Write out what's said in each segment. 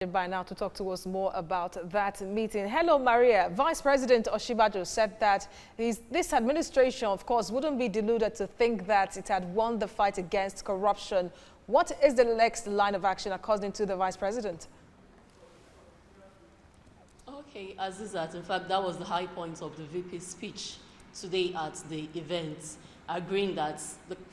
By now to talk to us more about that meeting. Hello, Maria. Vice President Oshibajo said that this administration, of course, wouldn't be deluded to think that it had won the fight against corruption. What is the next line of action according to the Vice President? Okay, Azizat, in fact, that was the high point of the VP's speech today at the event, agreeing that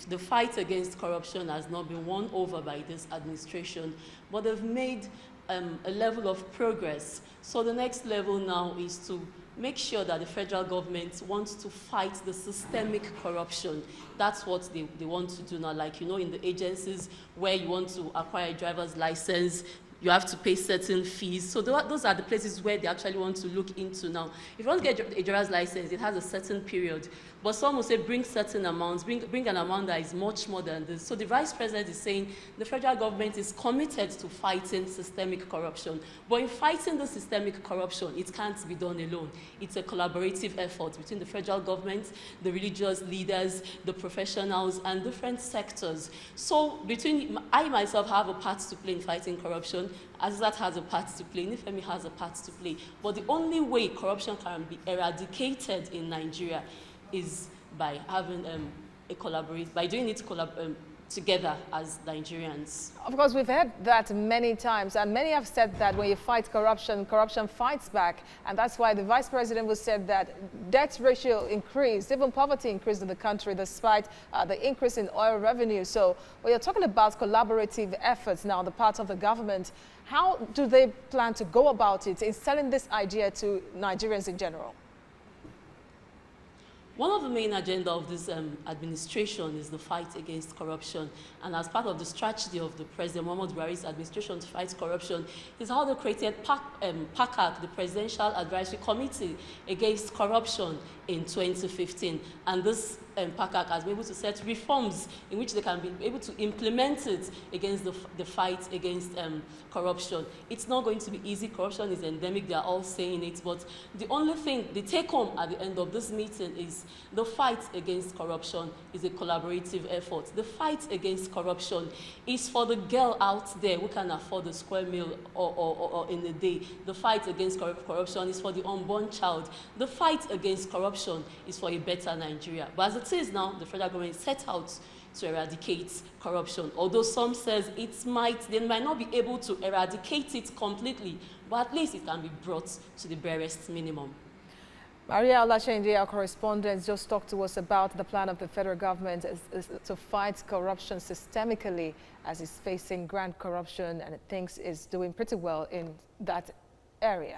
the fight against corruption has not been won over by this administration, but they've made a level of progress. So the next level now is to make sure that the federal government wants to fight the systemic corruption. That's what they want to do now. Like, you know, in the agencies where you want to acquire a driver's license, you have to pay certain fees. So those are the places where they actually want to look into now. If you want to get a driver's license, it has a certain period. But some will say bring certain amounts, bring an amount that is much more than this. So the Vice President is saying the federal government is committed to fighting systemic corruption. But in fighting the systemic corruption, it can't be done alone. It's a collaborative effort between the federal government, the religious leaders, the professionals, and different sectors. So I myself have a part to play in fighting corruption. Azizat has a part to play, Nifemi has a part to play. But the only way corruption can be eradicated in Nigeria is by having by doing it together as Nigerians. Of course, we've heard that many times, and many have said that when you fight corruption, corruption fights back. And that's why the Vice President was said that debt ratio increased, even poverty increased in the country despite the increase in oil revenue. So when you're talking about collaborative efforts now on the part of the government, how do they plan to go about it in selling this idea to Nigerians in general? One of the main agenda of this administration is the fight against corruption. And as part of the strategy of the President Muhammadu Buhari's administration to fight corruption is how they created PACAC, the Presidential Advisory Committee Against Corruption, in 2015. And this PACAC has been able to set reforms in which they can be able to implement it against the fight against corruption. It's not going to be easy. Corruption is endemic. They are all saying it. But the only thing, the take home at the end of this meeting is the fight against corruption is a collaborative effort. The fight against corruption is for the girl out there who can afford a square meal or in a day. The fight against corruption is for the unborn child. The fight against corruption is for a better Nigeria. But as it is now, the federal government set out to eradicate corruption. Although some says they might not be able to eradicate it completely, but at least it can be brought to the barest minimum. Maria Olashenje, our correspondent, just talked to us about the plan of the federal government to fight corruption systemically as it's facing grand corruption and it thinks it's doing pretty well in that area.